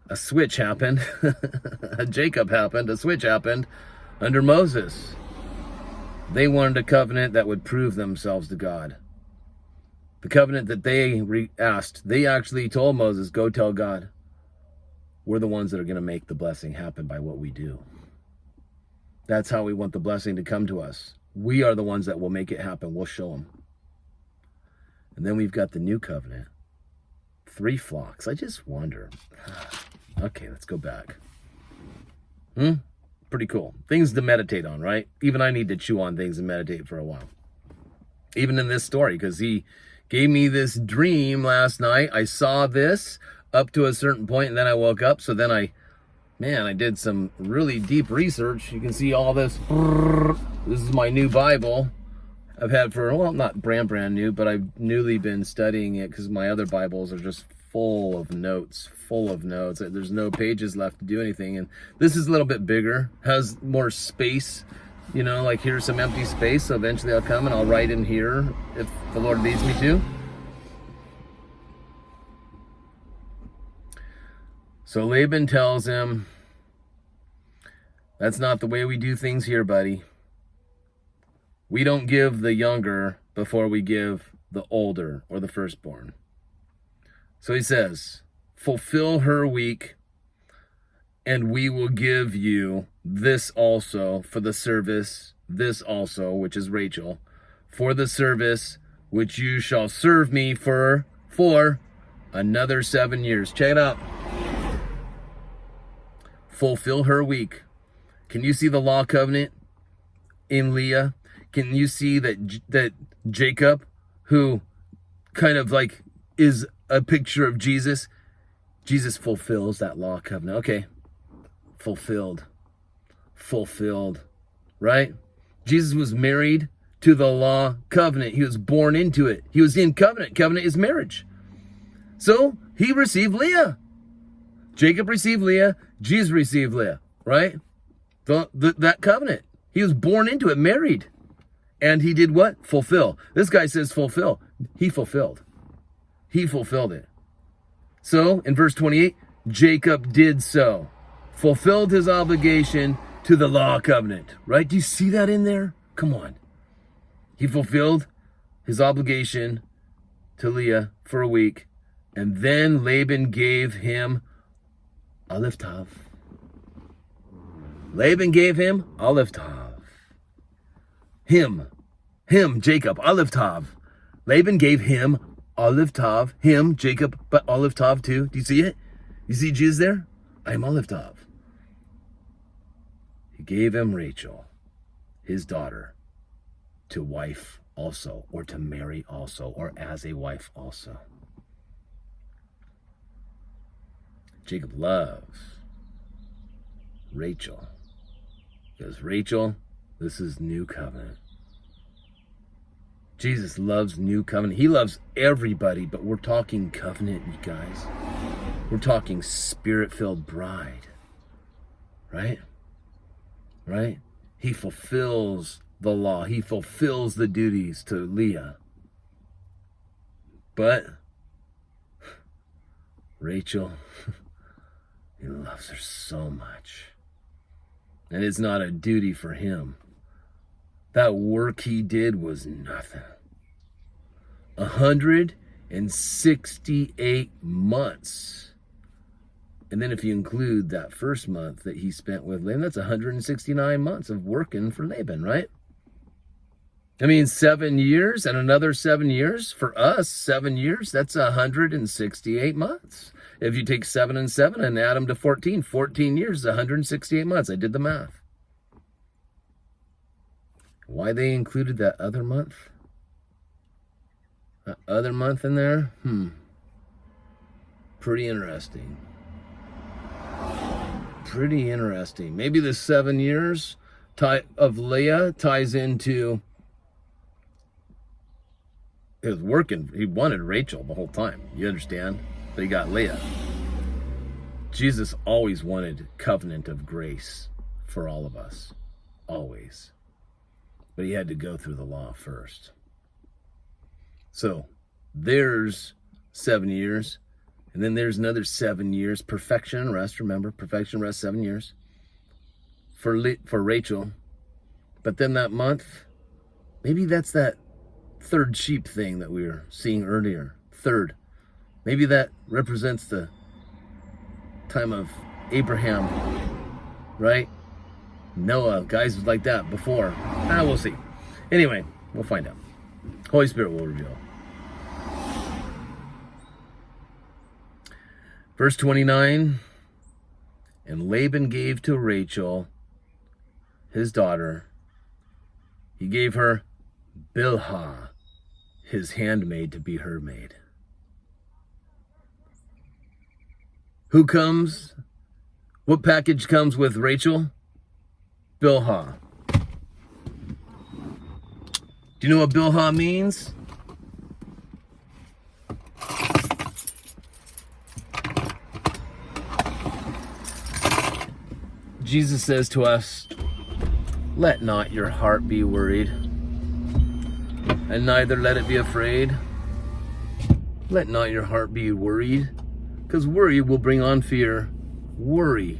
a switch happened. A switch happened under Moses. They wanted a covenant that would prove themselves to God. The covenant that they asked, they actually told Moses, go tell God, we're the ones that are going to make the blessing happen by what we do. That's how we want the blessing to come to us. We are the ones that will make it happen. We'll show them. And then we've got the new covenant. 3 flocks. I just wonder. Okay, let's go back. Pretty cool. Things to meditate on, right? Even I need to chew on things and meditate for a while. Even in this story, because he gave me this dream last night. I saw this up to a certain point, and then I woke up. So then I did some really deep research. You can see all this. This is my new Bible. I've had for, well, not brand new, but I've newly been studying it because my other Bibles are just full of notes. There's no pages left to do anything. And this is a little bit bigger, has more space You know, like here's some empty space, so eventually I'll come and I'll write in here if the Lord leads me to. So Laban tells him, that's not the way we do things here, buddy. We don't give the younger before we give the older or the firstborn. So he says, fulfill her week, and we will give you this also for the service, this also, which is Rachel, for the service which you shall serve me for another 7 years. Check it out. Fulfill her week. Can you see the law covenant in Leah? Can you see that Jacob, who kind of like is a picture of Jesus, Jesus fulfills that law covenant. Okay, fulfilled, right? Jesus was married to the law covenant. He was born into it. He was in covenant. Covenant is marriage. So he received Leah. Jacob received Leah. Jesus received Leah, right? That covenant. He was born into it, married. And he did what? Fulfill. This guy says fulfill. He fulfilled. He fulfilled it. So in verse 28, Jacob did so. Fulfilled his obligation to the law covenant, right? Do you see that in there? Come on. He fulfilled his obligation to Leah for a week. And then Laban gave him Aleph Tav. Laban gave him Aleph Tav. Him, Jacob, Aleph Tav. Laban gave him Aleph Tav. Him, Jacob, but Aleph Tav too. Do you see it? You see Jesus there? I am Aleph Tav. He gave him Rachel, his daughter, to wife also, or to marry also, or as a wife also. Jacob loves Rachel. Because Rachel, this is new covenant. Jesus loves new covenant. He loves everybody, but we're talking covenant, you guys. We're talking spirit-filled bride. Right? Right? He fulfills the law. He fulfills the duties to Leah. But Rachel, he loves her so much. And it's not a duty for him. That work he did was nothing. 168 months. And then if you include that first month that he spent with Laban, that's 169 months of working for Laban, right? I mean, 7 years and another 7 years. For us, 7 years, that's 168 months. If you take 7 and 7 and add them to 14, 14 years, 168 months. I did the math. Why they included that other month? That other month in there? Pretty interesting. Pretty interesting. Maybe the 7 years of Leah ties into... He was working. He wanted Rachel the whole time. You understand? But he got Leah. Jesus always wanted covenant of grace for all of us. Always. But he had to go through the law first. So there's 7 years. And then there's another 7 years. Perfection and rest. Remember, perfection and rest, 7 years. For Rachel. But then that month, maybe that's that third sheep thing that we were seeing earlier. Third. Maybe that represents the time of Abraham, right? Noah, guys like that before. We'll see. Anyway, we'll find out. Holy Spirit will reveal. Verse 29, and Laban gave to Rachel, his daughter, he gave her Bilhah, his handmaid, to be her maid. Who comes? What package comes with Rachel? Bilhah. Do you know what Bilhah means? Jesus says to us, Let not your heart be worried, and neither let it be afraid. Let not your heart be worried, because worry will bring on fear. Worry,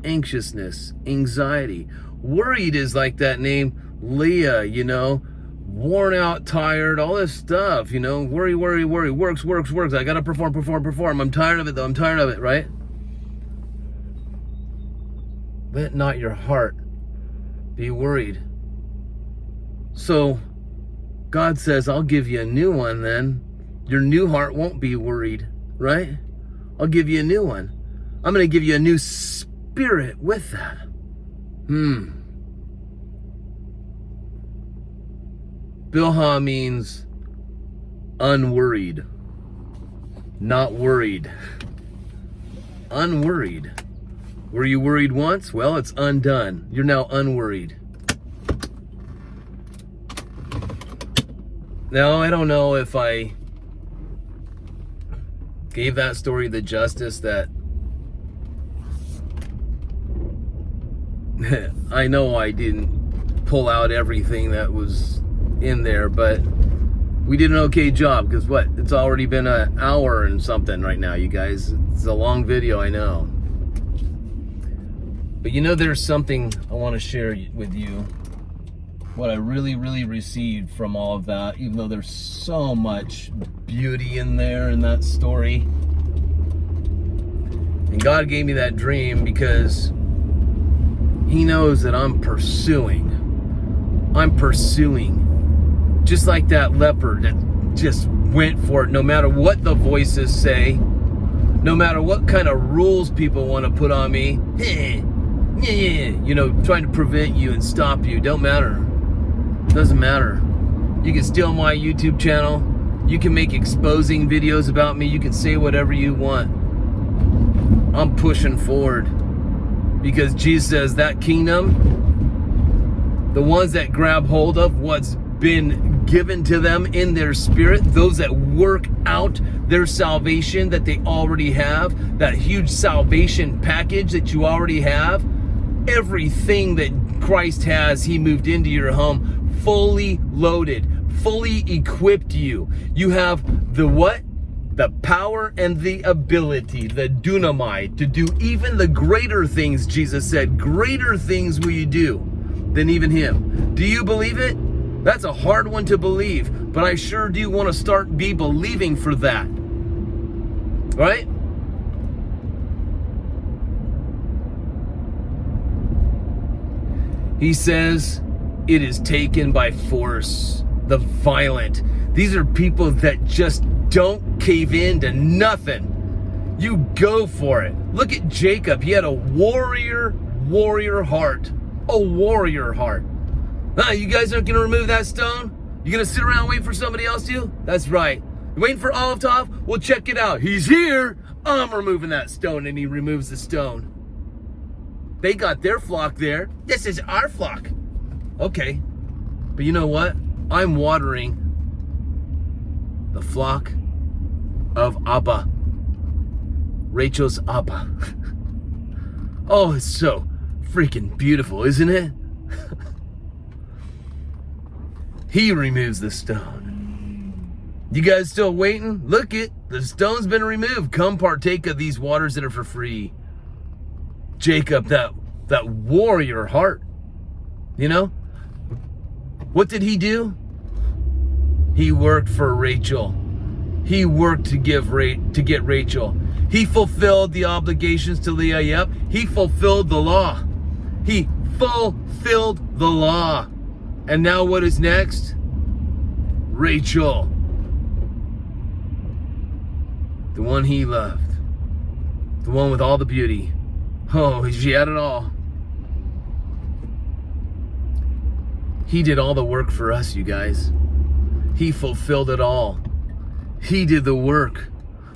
anxiousness, anxiety. Worried is like that name, Leah, you know, worn out, tired, all this stuff, you know, worry, works. I gotta perform. I'm tired of it though, right? Let not your heart be worried. So God says, I'll give you a new one then. Your new heart won't be worried, right? I'll give you a new one. I'm going to give you a new spirit with that. Bilhah means unworried, not worried. Unworried. Were you worried once? Well, it's undone. You're now unworried. Now, I don't know if I gave that story the justice that I know I didn't pull out everything that was in there, but we did an okay job, because what? It's already been an hour and something right now, you guys. It's a long video, I know. But you know, there's something I want to share with you. What I really received from all of that, even though there's so much beauty in there in that story. And God gave me that dream because He knows that I'm pursuing. Just like that leper that just went for it, no matter what the voices say, no matter what kind of rules people want to put on me. You know, trying to prevent you and stop you. Don't matter. Doesn't matter. You can steal my YouTube channel. You can make exposing videos about me. You can say whatever you want. I'm pushing forward. Because Jesus says that kingdom, the ones that grab hold of what's been given to them in their spirit, those that work out their salvation that they already have, that huge salvation package that you already have, everything that Christ has, He moved into your home fully loaded, fully equipped you. You have the what? The power and the ability, the dunamai, to do even the greater things. Jesus said, greater things will you do than even Him. Do you believe it? That's a hard one to believe, but I sure do want to start believing for that. Right? He says, it is taken by force, the violent. These are people that just don't cave in to nothing. You go for it. Look at Jacob. He had a warrior heart. A warrior heart. You guys aren't going to remove that stone? You going to sit around and wait for somebody else to? That's right. You waiting for Olive Top? Well, check it out. He's here. I'm removing that stone. And he removes the stone. They got their flock there. This is our flock. Okay. But you know what? I'm watering the flock of Abba. Rachel's Abba. Oh, it's so freaking beautiful, isn't it? He removes the stone. You guys still waiting? Look it. The stone's been removed. Come partake of these waters that are for free. Jacob, that warrior heart. You know? What did he do? He worked for Rachel. He worked to get Rachel. He fulfilled the obligations to Leah. Yep. He fulfilled the law. He fulfilled the law. And now what is next? Rachel. The one he loved. The one with all the beauty. Oh, she had it all. He did all the work for us, you guys. He fulfilled it all. He did the work.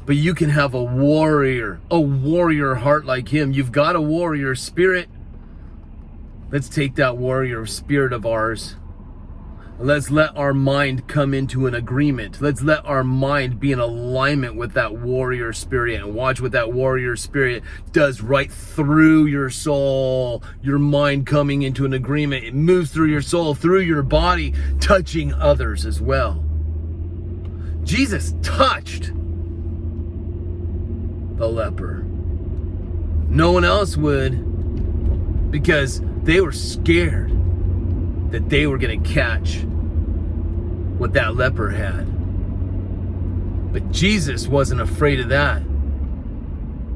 But you can have a warrior heart like him. You've got a warrior spirit. Let's take that warrior spirit of ours. Let's let our mind come into an agreement. Let's let our mind be in alignment with that warrior spirit and watch what that warrior spirit does right through your soul. Your mind coming into an agreement. It moves through your soul, through your body, touching others as well. Jesus touched the leper. No one else would, because they were scared that they were going to catch what that leper had. But Jesus wasn't afraid of that.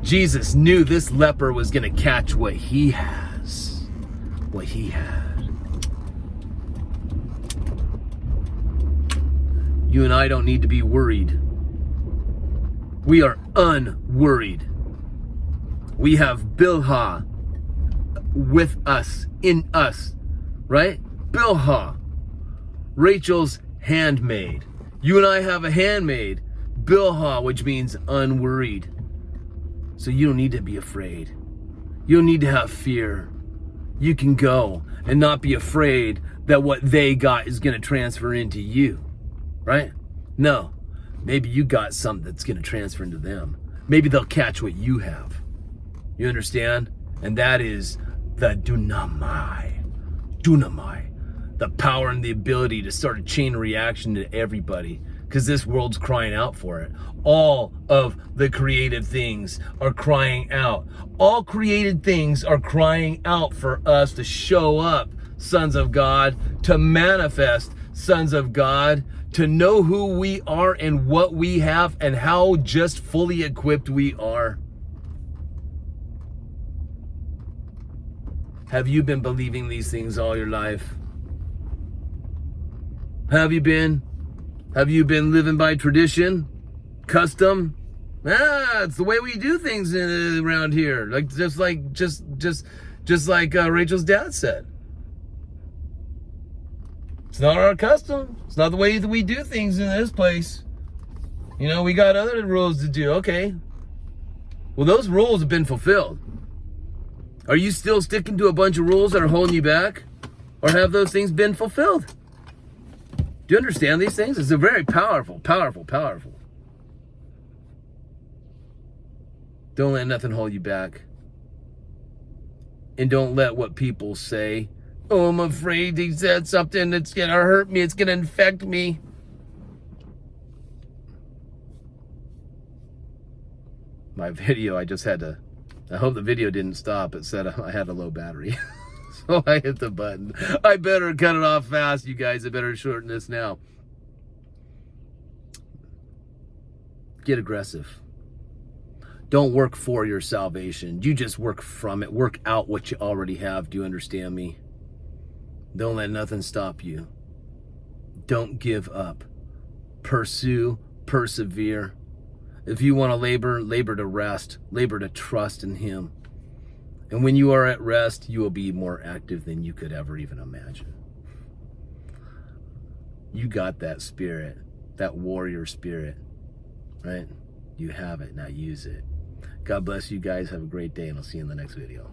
Jesus knew this leper was going to catch what he has, what he had. You and I don't need to be worried. We are unworried. We have Bilhah with us, in us, right? Bilhah, Rachel's handmaid. You and I have a handmaid, Bilhah, which means unworried. So you don't need to be afraid. You don't need to have fear. You can go and not be afraid that what they got is going to transfer into you, right? No, maybe you got something that's going to transfer into them. Maybe they'll catch what you have. You understand? And that is the dunamai, the power and the ability to start a chain reaction to everybody, because this world's crying out for it. All of the creative things are crying out. All created things are crying out for us to show up, sons of God, to manifest, sons of God, to know who we are and what we have and how just fully equipped we are. Have you been believing these things all your life? Have you been? Have you been living by tradition? Custom? It's the way we do things around here. Like just like Rachel's dad said. It's not our custom. It's not the way that we do things in this place. You know, we got other rules to do. Okay. Well, those rules have been fulfilled. Are you still sticking to a bunch of rules that are holding you back? Or have those things been fulfilled? Do you understand these things? It's a very powerful. Don't let nothing hold you back. And don't let what people say, oh, I'm afraid he said something that's going to hurt me. It's going to infect me. My video, I hope the video didn't stop. It said I had a low battery. So I hit the button. I better cut it off fast, you guys. I better shorten this now. Get aggressive. Don't work for your salvation. You just work from it. Work out what you already have. Do you understand me? Don't let nothing stop you. Don't give up. Pursue, persevere. If you want to labor, labor to rest. Labor to trust in Him. And when you are at rest, you will be more active than you could ever even imagine. You got that spirit, that warrior spirit, right? You have it, now use it. God bless you guys. Have a great day, and I'll see you in the next video.